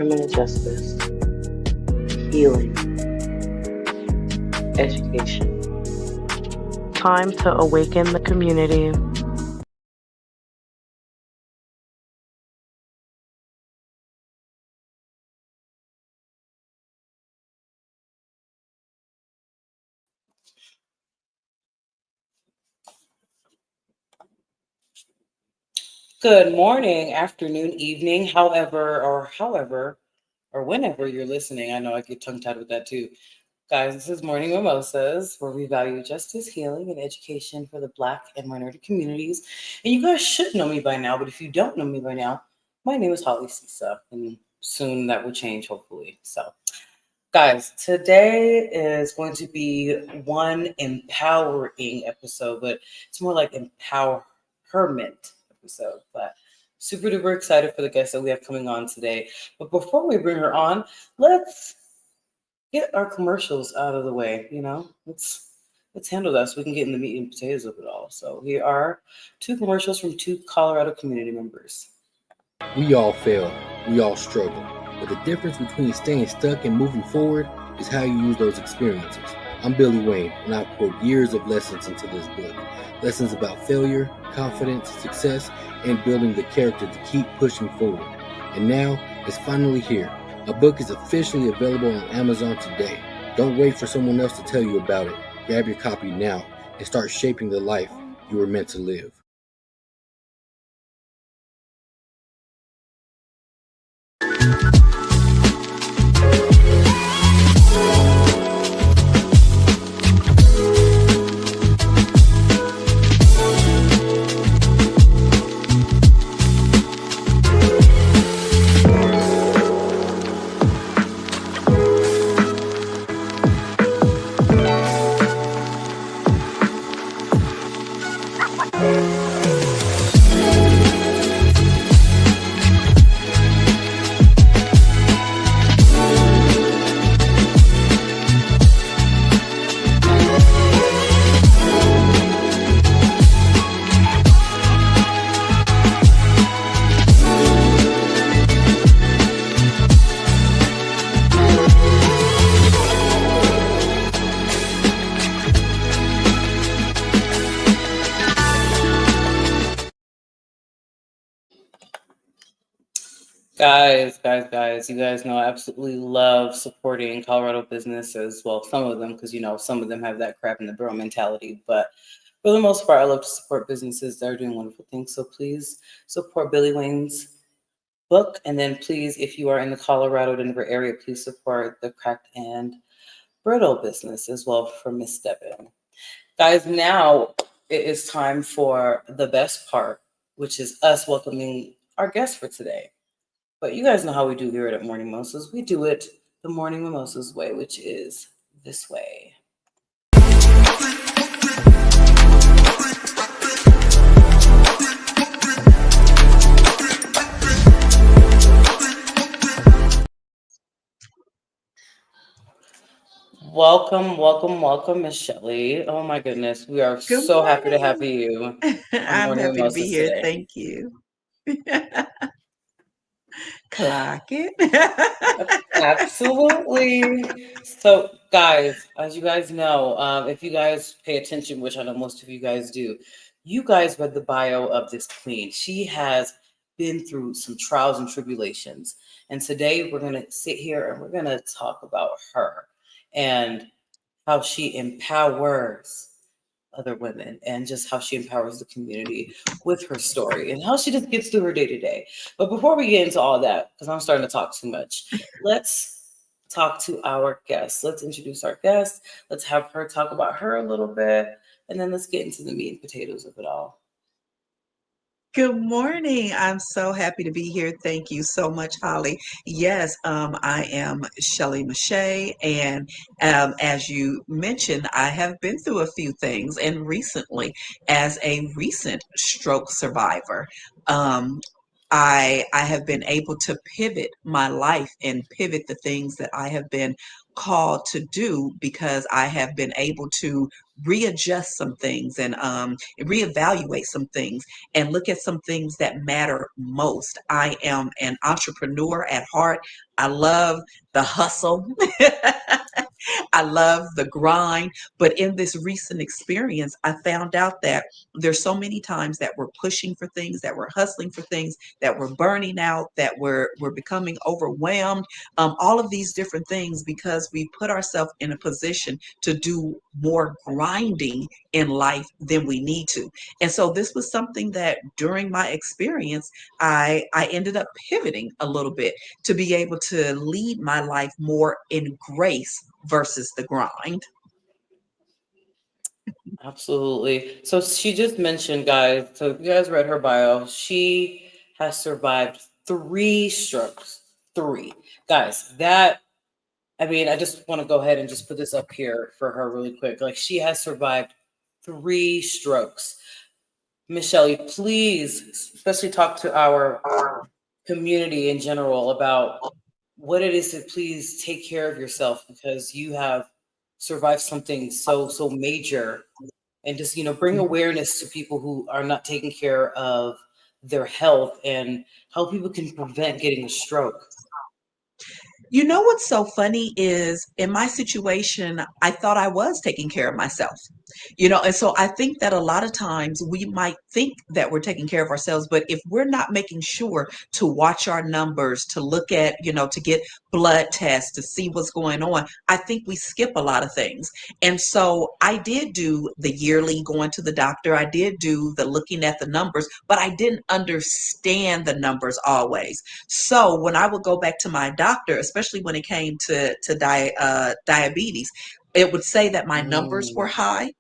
criminal justice, healing, education. Time to awaken the community. Good morning, afternoon, evening, however, or whenever you're listening. I know I get tongue-tied with that too. Guys, this is Morning Mimosas, where we value justice, healing, and education for the Black and minority communities. And you guys should know me by now, but if you don't know me by now, my name is Holly Sisa, and soon that will change, hopefully. So, guys, today is going to be one empowering episode, but it's more like EmpowHERment episode. But super duper excited for the guest that we have coming on today. But before we bring her on, let's get our commercials out of the way. Let's handle that so we can get in the meat and potatoes of it all. So here are two commercials from two Colorado community members. We all fail. We all struggle. But the difference between staying stuck and moving forward is how you use those experiences. I'm Billy Wayne, and I've poured years of lessons into this book. Lessons about failure, confidence, success, and building the character to keep pushing forward. And now, it's finally here. My book is officially available on Amazon today. Don't wait for someone else to tell you about it. Grab your copy now and start shaping the life you were meant to live. Guys, you guys know I absolutely love supporting Colorado businesses. Well, some of them, because some of them have that crap in the barrel mentality. But for the most part, I love to support businesses that are doing wonderful things. So please support Billy Wayne's book. And then please, if you are in the Colorado, Denver area, please support the Cracked and Brittle business as well for Miss Devin. Guys, now it is time for the best part, which is us welcoming our guest for today. But you guys know how we do here at Morning Mimosas. We do it the Morning Mimosas way, which is this way. Welcome, Miss Shelley. Oh my goodness, we are so happy to have you. I'm happy to be here. Today. Thank you. Clock it. Absolutely. So, guys, as you guys know, if you guys pay attention, which I know most of you guys do, you guys read the bio of this queen. She has been through some trials and tribulations. And today we're going to sit here and we're going to talk about her and how she empowers other women and just how she empowers the community with her story and how she just gets through her day to day. But before we get into all that, because I'm starting to talk too much, let's talk to our guest. Let's introduce our guest. Let's have her talk about her a little bit, and then let's get into the meat and potatoes of it all. Good morning. I'm so happy to be here. Thank you so much, Holly. Yes, I am Shelley Meche'tte, and as you mentioned, I have been through a few things, and recently, as a recent stroke survivor, I have been able to pivot my life and pivot the things that I have been called to do because I have been able to readjust some things and reevaluate some things and look at some things that matter most. I am an entrepreneur at heart. I love the hustle. I love the grind. But in this recent experience, I found out that there's so many times that we're pushing for things, that we're hustling for things, that we're burning out, that we're becoming overwhelmed, all of these different things because we put ourselves in a position to do more grinding in life than we need to. And so this was something that during my experience, I ended up pivoting a little bit to be able to lead my life more in grace versus the grind. Absolutely. So she just mentioned, guys, so if you guys read her bio, she has survived 3 strokes. Three. Guys, that, I mean, I just want to go ahead and just put this up here for her really quick. Like, she has survived 3 strokes. Miss Shelley, please, especially talk to our community in general about what it is to please take care of yourself because you have survived something so major, and just bring awareness to people who are not taking care of their health and how people can prevent getting a stroke. You know what's so funny is in my situation, I thought I was taking care of myself. And so I think that a lot of times we might think that we're taking care of ourselves, but if we're not making sure to watch our numbers, to look at, to get blood tests, to see what's going on, I think we skip a lot of things. And so I did do the yearly going to the doctor. I did do the looking at the numbers, but I didn't understand the numbers always. So when I would go back to my doctor, especially when it came to diabetes, it would say that my numbers were Mm. high,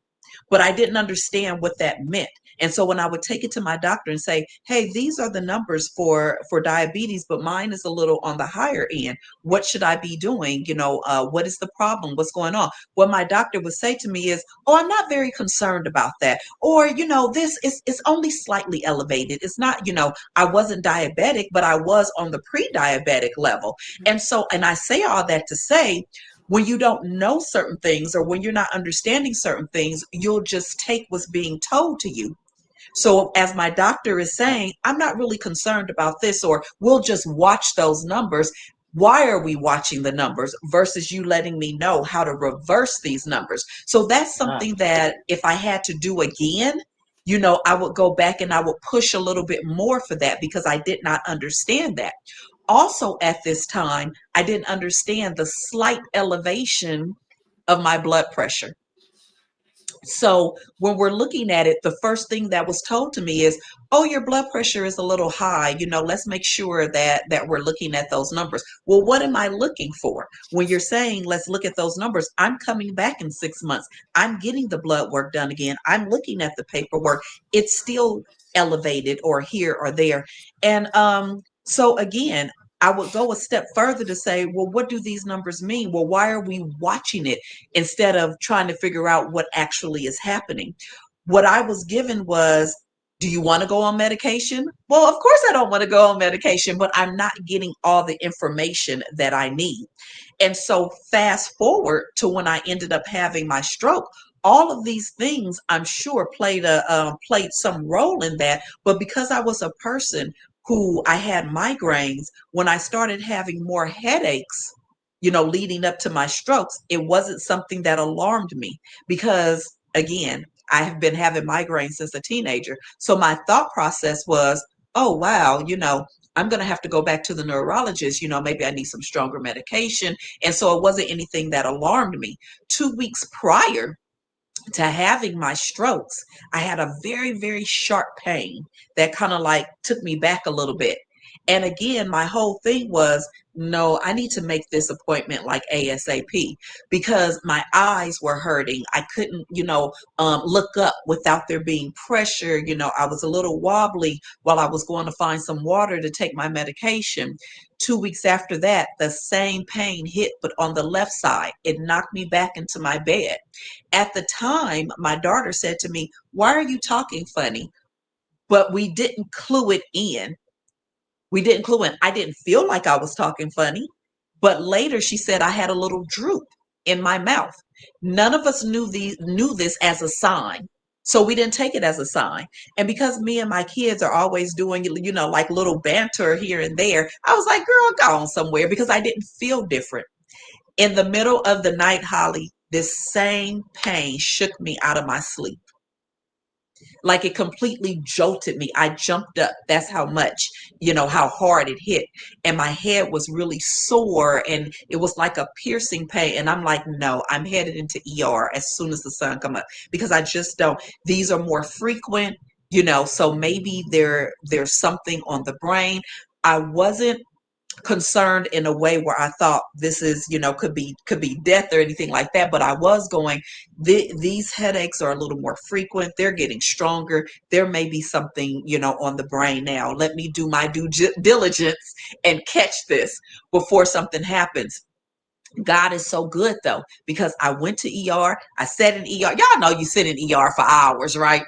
but I didn't understand what that meant. And so when I would take it to my doctor and say, "Hey, these are the numbers for diabetes, but mine is a little on the higher end. What should I be doing? What is the problem? What's going on?" What my doctor would say to me is, "Oh, I'm not very concerned about that." Or, this is only slightly elevated. It's not, I wasn't diabetic, but I was on the pre-diabetic level. And I say all that to say, when you don't know certain things or when you're not understanding certain things, you'll just take what's being told to you. So as my doctor is saying, "I'm not really concerned about this," or "We'll just watch those numbers." Why are we watching the numbers versus you letting me know how to reverse these numbers? So that's Ah, something that if I had to do again, I would go back and I would push a little bit more for that because I did not understand that. Also, at this time, I didn't understand the slight elevation of my blood pressure. So when we're looking at it, the first thing that was told to me is, "Oh, your blood pressure is a little high. Let's make sure that we're looking at those numbers." Well, what am I looking for? When you're saying, "Let's look at those numbers," I'm coming back in 6 months. I'm getting the blood work done again. I'm looking at the paperwork. It's still elevated or here or there. And so again, I would go a step further to say, well, what do these numbers mean? Well, why are we watching it instead of trying to figure out what actually is happening? What I was given was, "Do you want to go on medication?" Well, of course I don't want to go on medication, but I'm not getting all the information that I need. And so fast forward to when I ended up having my stroke, all of these things I'm sure played some role in that. But because I was a person who I had migraines, when I started having more headaches, leading up to my strokes, it wasn't something that alarmed me because, again, I have been having migraines since a teenager. So my thought process was, "Oh, wow, I'm going to have to go back to the neurologist. Maybe I need some stronger medication." And so it wasn't anything that alarmed me. 2 weeks prior to having my strokes, I had a very, very sharp pain that kind of like took me back a little bit. And again, my whole thing was, no, I need to make this appointment like ASAP because my eyes were hurting. I couldn't, look up without there being pressure. I was a little wobbly while I was going to find some water to take my medication. 2 weeks after that, the same pain hit, but on the left side. It knocked me back into my bed. At the time, my daughter said to me, "Why are you talking funny?" But we didn't clue it in. We didn't clue in. I didn't feel like I was talking funny, but later she said I had a little droop in my mouth. None of us knew this as a sign. So we didn't take it as a sign. And because me and my kids are always doing, like little banter here and there, I was like, girl, go on somewhere because I didn't feel different. In the middle of the night, Holly, this same pain shook me out of my sleep. Like it completely jolted me. I jumped up. That's how much, how hard it hit. And my head was really sore and it was like a piercing pain. And I'm like, no, I'm headed into ER as soon as the sun come up because I just don't. These are more frequent, so maybe there's something on the brain. I wasn't concerned in a way where I thought this is, could be death or anything like that. But I was going, these headaches are a little more frequent. They're getting stronger. There may be something, on the brain now. Let me do my due diligence and catch this before something happens. God is so good though, because I went to ER. I sat in ER. Y'all know you sit in ER for hours, right?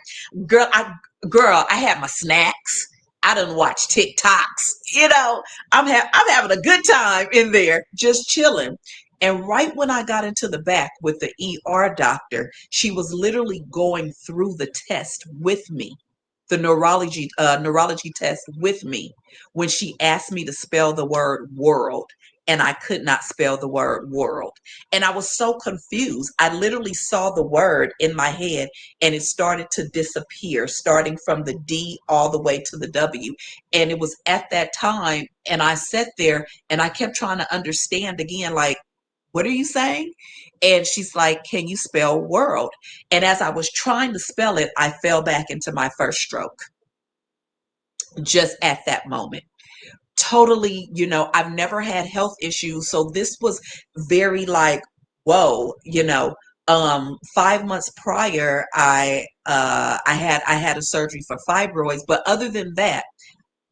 Girl, I had my snacks. I done watch TikToks. I'm having a good time in there, just chilling. And right when I got into the back with the ER doctor, she was literally going through the test with me, the neurology test with me, when she asked me to spell the word world. And I could not spell the word world. And I was so confused. I literally saw the word in my head and it started to disappear, starting from the D all the way to the W. And it was at that time, and I sat there and I kept trying to understand again, like, what are you saying? And she's like, can you spell world? And as I was trying to spell it, I fell back into my first stroke just at that moment. Totally, I've never had health issues. So this was very like, whoa, 5 months prior, I had a surgery for fibroids. But other than that,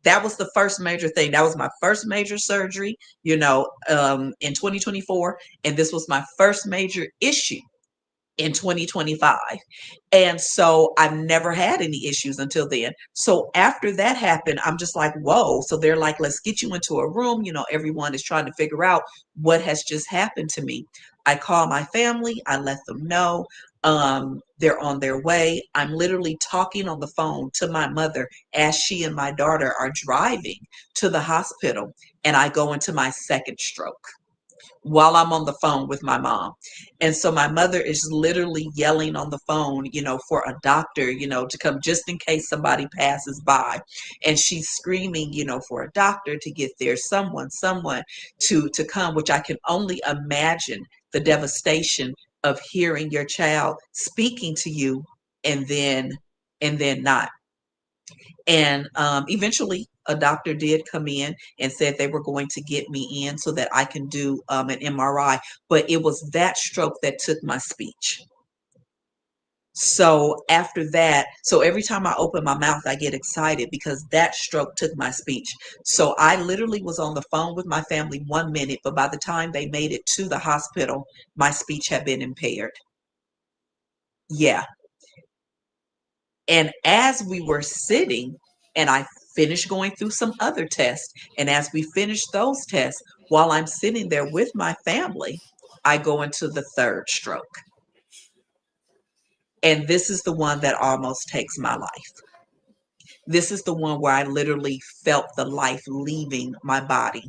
that was the first major thing. That was my first major surgery, in 2024. And this was my first major issue in 2025. And so I've never had any issues until then. So after that happened, I'm just like, whoa. So they're like, let's get you into a room. Everyone is trying to figure out what has just happened to me. I call my family. I let them know. They're on their way. I'm literally talking on the phone to my mother as she and my daughter are driving to the hospital. And I go into my second stroke while I'm on the phone with my mom. And so my mother is literally yelling on the phone, for a doctor, to come just in case somebody passes by. And she's screaming, for a doctor to get there, someone to come, which I can only imagine the devastation of hearing your child speaking to you and then not. And eventually, a doctor did come in and said they were going to get me in so that I can do an MRI. But it was that stroke that took my speech. So after that, so every time I open my mouth, I get excited because that stroke took my speech. So I literally was on the phone with my family 1 minute, but by the time they made it to the hospital, my speech had been impaired. Yeah. And as we were sitting, and I finished going through some other tests, and as we finished those tests, while I'm sitting there with my family, I go into the third stroke. And this is the one that almost takes my life. This is the one where I literally felt the life leaving my body.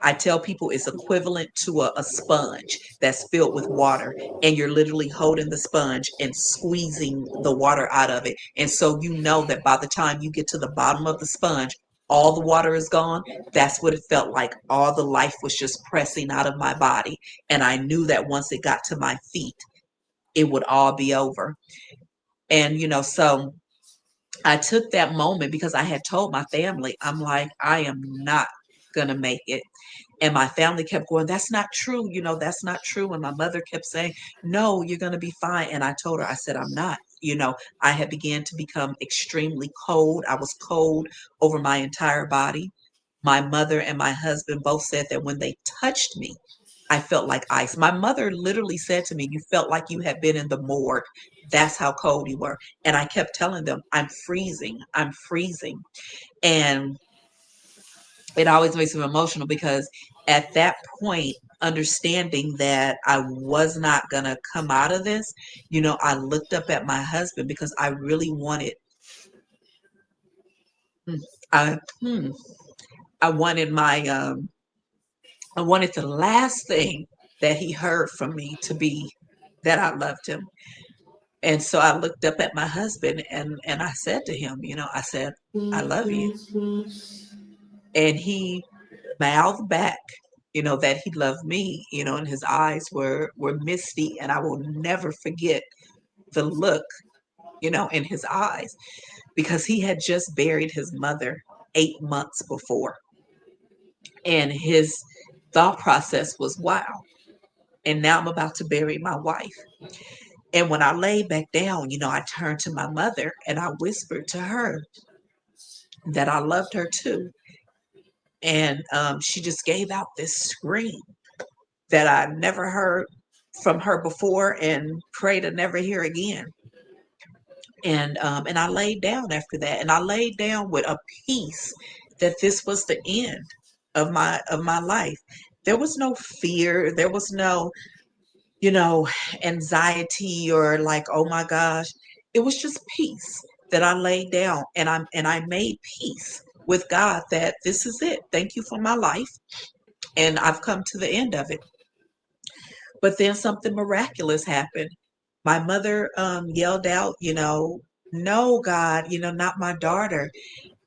I tell people it's equivalent to a sponge that's filled with water, and you're literally holding the sponge and squeezing the water out of it. And so that by the time you get to the bottom of the sponge, all the water is gone. That's what it felt like. All the life was just pressing out of my body. And I knew that once it got to my feet, it would all be over. And, so I took that moment because I had told my family, I'm like, I am not going to make it. And my family kept going, that's not true. That's not true. And my mother kept saying, no, you're going to be fine. And I told her, I said, I'm not. I had began to become extremely cold. I was cold over my entire body. My mother and my husband both said that when they touched me, I felt like ice. My mother literally said to me, you felt like you had been in the morgue. That's how cold you were. And I kept telling them, I'm freezing. I'm freezing. And it always makes me emotional because at that point, understanding that I was not going to come out of this, I looked up at my husband because I really wanted, mm, I, hmm, I wanted I wanted the last thing that he heard from me to be that I loved him. And so I looked up at my husband and I said to him, I said, I love you. And he mouthed back, that he loved me, and his eyes were misty, and I will never forget the look, in his eyes, because he had just buried his mother 8 months before. And his thought process was, wow, and now I'm about to bury my wife. And when I laid back down, I turned to my mother and I whispered to her that I loved her too. And she just gave out this scream that I never heard from her before and pray to never hear again. And I laid down after that, and I laid down with a peace that this was the end of my life. There was no fear. There was no, you know, anxiety or like, oh my gosh. It was just peace that I laid down, and I made peace with God that this is it. Thank you for my life, and I've come to the end of it. But then something miraculous happened. My mother yelled out, no, God, not my daughter.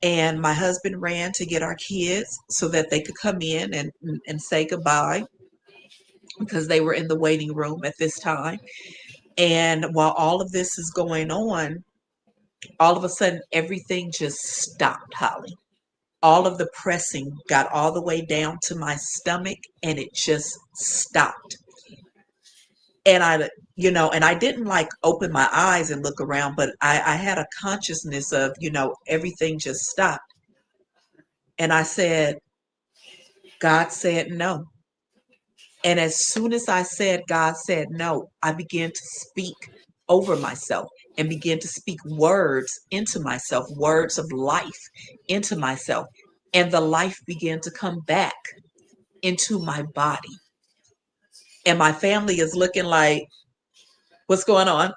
And my husband ran to get our kids so that they could come in and say goodbye because they were in the waiting room at this time. And while all of this is going on, all of a sudden everything just stopped, Holly. All of the pressing got all the way down to my stomach and it just stopped. And I didn't like open my eyes and look around, but I had a consciousness of, everything just stopped. And I said, God said no. And as soon as I said, God said no, I began to speak over myself and began to speak words into myself, words of life into myself. And the life began to come back into my body. And my family is looking like, what's going on?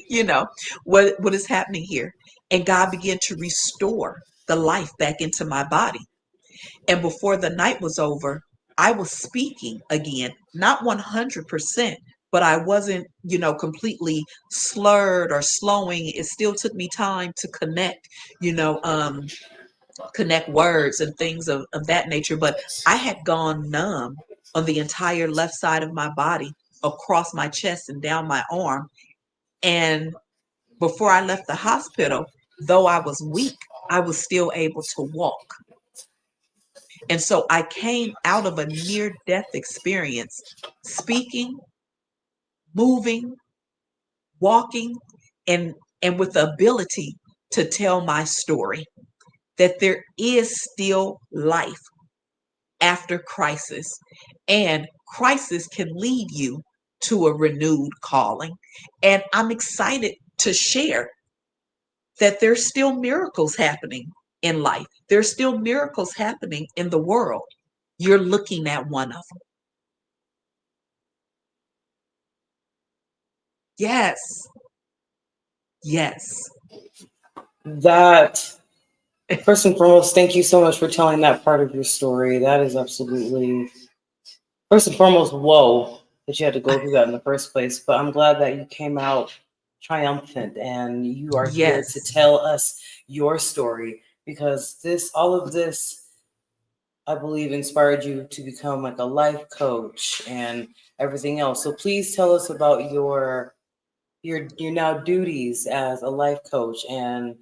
you know, what is happening here? And God began to restore the life back into my body. And before the night was over, I was speaking again, not 100%, but I wasn't, completely slurred or slowing. It still took me time to connect, you know, um, connect words and things of that nature. But I had gone numb on the entire left side of my body, across my chest and down my arm. And before I left the hospital, though I was weak, I was still able to walk. And so I came out of a near death experience, speaking, moving, walking, and with the ability to tell my story, that there is still life after crisis, and crisis can lead you to a renewed calling. And I'm excited to share that there's still miracles happening in life. There's still miracles happening in the world. You're looking at one of them. Yes. Yes. That, first and foremost, thank you so much for telling that part of your story. That is absolutely, first and foremost, whoa, that you had to go through that in the first place. But I'm glad that you came out triumphant and you are here Yes. to tell us your story, because all of this, I believe, inspired you to become like a life coach and everything else. So please tell us about your now duties as a life coach and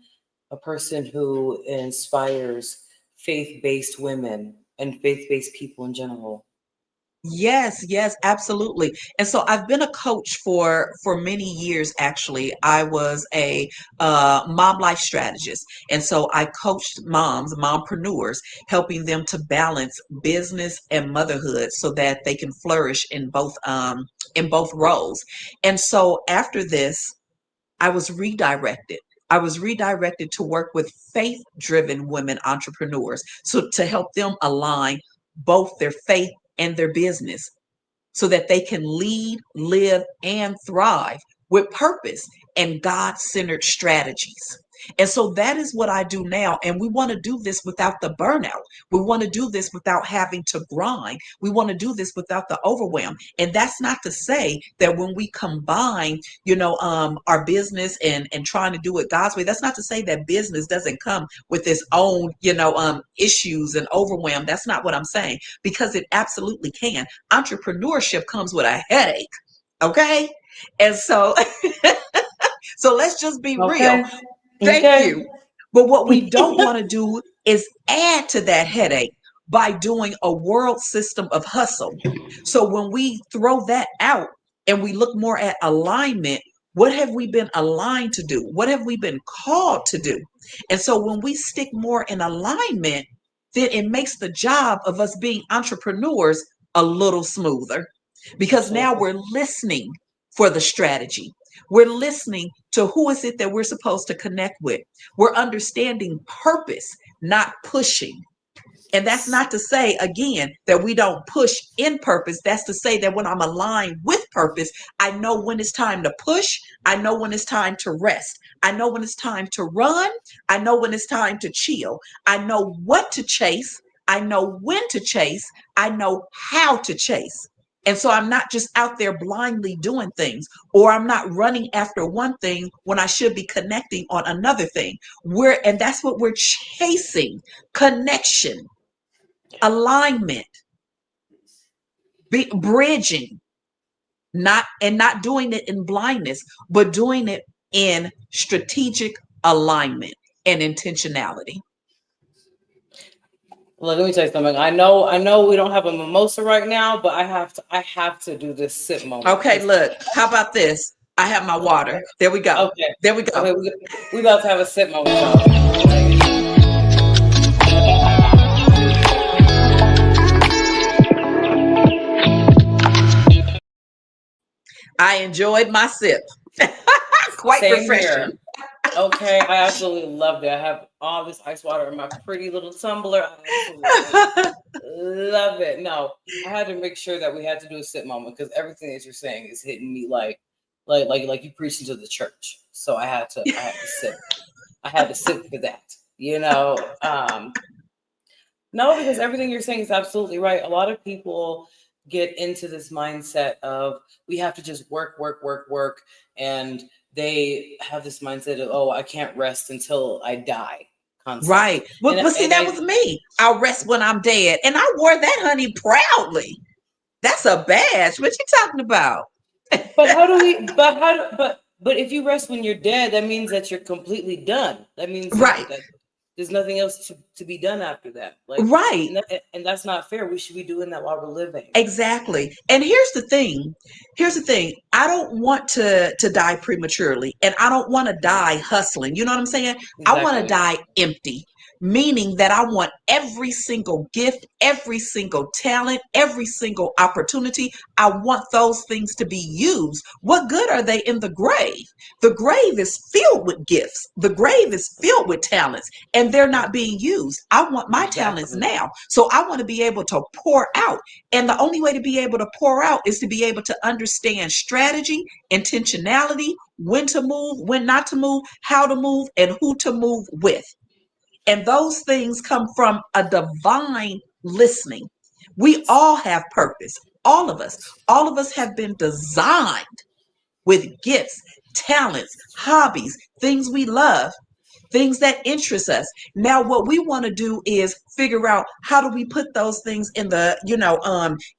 a person who inspires faith-based women and faith-based people in general. Yes, yes, absolutely. And so I've been a coach for many years. Actually, I was a mom life strategist, and so I coached mompreneurs, helping them to balance business and motherhood so that they can flourish in both roles. And so after this, I was redirected I was redirected to work with faith-driven women entrepreneurs, so to help them align both their faith and their business so that they can lead, live, and thrive with purpose and God-centered strategies. And so that is what I do now. And we want to do this without the burnout. We want to do this without having to grind. We want to do this without the overwhelm. And that's not to say that when we combine, our business and trying to do it God's way, that's not to say that business doesn't come with its own, issues and overwhelm. That's not what I'm saying, because it absolutely can. Entrepreneurship comes with a headache. Okay. And so, so let's just be real. Okay. Thank Okay. you. But what we don't want to do is add to that headache by doing a world system of hustle. So when we throw that out and we look more at alignment, what have we been aligned to do? What have we been called to do? And so when we stick more in alignment, then it makes the job of us being entrepreneurs a little smoother, because now we're listening for the strategy. We're listening to who is it that we're supposed to connect with. We're understanding purpose, not pushing. And that's not to say, again, that we don't push in purpose. That's to say that when I'm aligned with purpose, I know when it's time to push. I know when it's time to rest. I know when it's time to run. I know when it's time to chill. I know what to chase. I know when to chase. I know how to chase. And so I'm not just out there blindly doing things, or I'm not running after one thing when I should be connecting on another thing. And that's what we're chasing: connection, alignment, bridging, not doing it in blindness, but doing it in strategic alignment and intentionality. Look, let me tell you something. I know we don't have a mimosa right now, but I have to do this sip moment. Okay, look, how about this? I have my water. There we go. Okay. There we go. Okay, we about to have a sip moment, y'all. I enjoyed my sip. Quite Same refreshing. here. Okay, I absolutely loved it. I have all this ice water in my pretty little tumbler. I absolutely love it. No, I had to make sure that we had to do a sip moment, because everything that you're saying is hitting me like you preaching to the church. So I had to sip. I had to sip for that. No, because everything you're saying is absolutely right. A lot of people get into this mindset of we have to just work, and they have this mindset of, oh, I can't rest until I die. Concept. Right. But see, that was me. I'll rest when I'm dead. And I wore that, honey, proudly. That's a badge. What you talking about? But if you rest when you're dead, that means that you're completely done. That means right. that there's nothing else to be done after that. Right. And that's not fair. We should be doing that while we're living. Exactly. And here's the thing. I don't want to die prematurely, and I don't want to die hustling. You know what I'm saying? Exactly. I want to die empty. Meaning that I want every single gift, every single talent, every single opportunity. I want those things to be used. What good are they in the grave? The grave is filled with gifts. The grave is filled with talents, and they're not being used. I want my talents now. So I want to be able to pour out. And the only way to be able to pour out is to be able to understand strategy, intentionality, when to move, when not to move, how to move, and who to move with. And those things come from a divine listening. We all have purpose. All of us have been designed with gifts, talents, hobbies, things we love, things that interest us. Now, what we want to do is figure out, how do we put those things in the,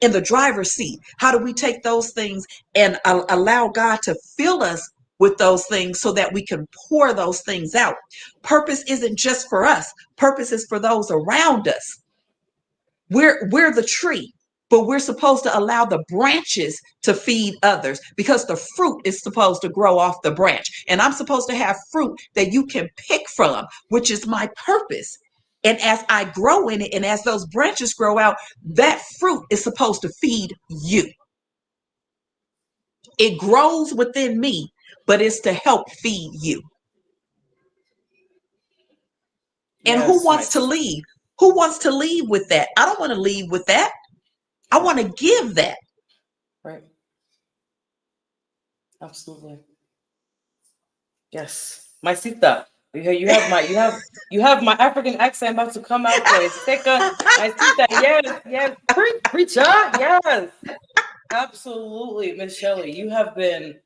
in the driver's seat? How do we take those things and allow God to fill us with those things so that we can pour those things out? Purpose isn't just for us. Purpose is for those around us. We're the tree, but we're supposed to allow the branches to feed others, because the fruit is supposed to grow off the branch. And I'm supposed to have fruit that you can pick from, which is my purpose. And as I grow in it, and as those branches grow out, that fruit is supposed to feed you. It grows within me, but it's to help feed you. And who Yes, wants to leave? Who wants to leave with that? I don't want to leave with that. I want to give that. Right. Absolutely. Yes. My cita. You have my African accent about to come out today. Seca, my cita. Yes. Preacher. Yes. Absolutely. Miss Shelley, you have been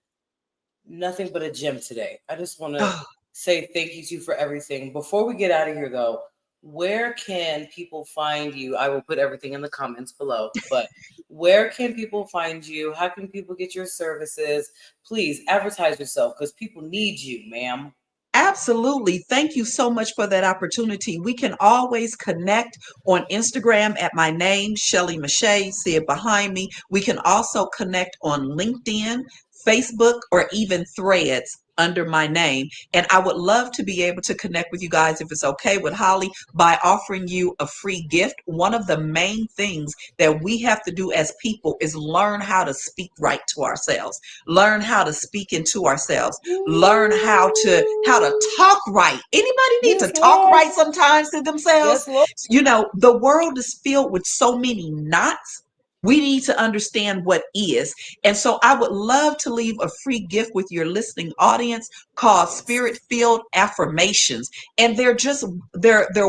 nothing but a gem today. I just want to say thank you to you for everything. Before we get out of here, though, where can people find you? I will put everything in the comments below, but where can people find you? How can people get your services? Please advertise yourself because people need you, ma'am. Absolutely. Thank you so much for that opportunity. We can always connect on Instagram at my name, Shelley Meche'tte. See it behind me. We can also connect on LinkedIn, Facebook, or even Threads under my name. And I would love to be able to connect with you guys, if it's okay with Holly, by offering you a free gift. One of the main things that we have to do as people is learn how to speak right to ourselves, learn how to speak into ourselves, learn how to talk right. Anybody need to Yes, talk Lord. right sometimes to themselves? Yes, Lord. You know, the world is filled with so many knots. We need to understand what is. And so I would love to leave a free gift with your listening audience called Yes. Spirit-Filled Affirmations. And they're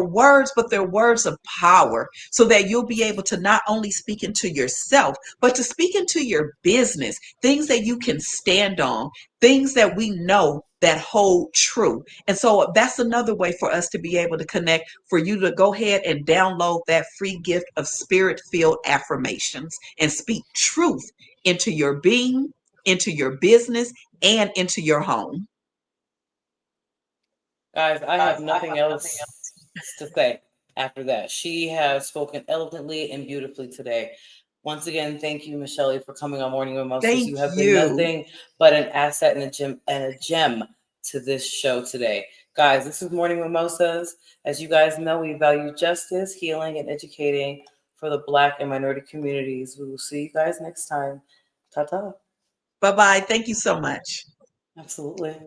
words, but they're words of power, so that you'll be able to not only speak into yourself, but to speak into your business, things that you can stand on, things that we know that hold true. And so that's another way for us to be able to connect, for you to go ahead and download that free gift of Spirit-Filled Affirmations and speak truth into your being, into your business, and into your home. Guys, I have nothing else to say after that. She has spoken eloquently and beautifully today. Once again, thank you, Michelle, for coming on Morning Mimosas. Thank You have been you. nothing but an asset and a gem to this show today. Guys, this is Morning Mimosas. As you guys know, we value justice, healing, and educating for the Black and minority communities. We will see you guys next time. Ta-ta. Bye-bye. Thank you so much. Absolutely.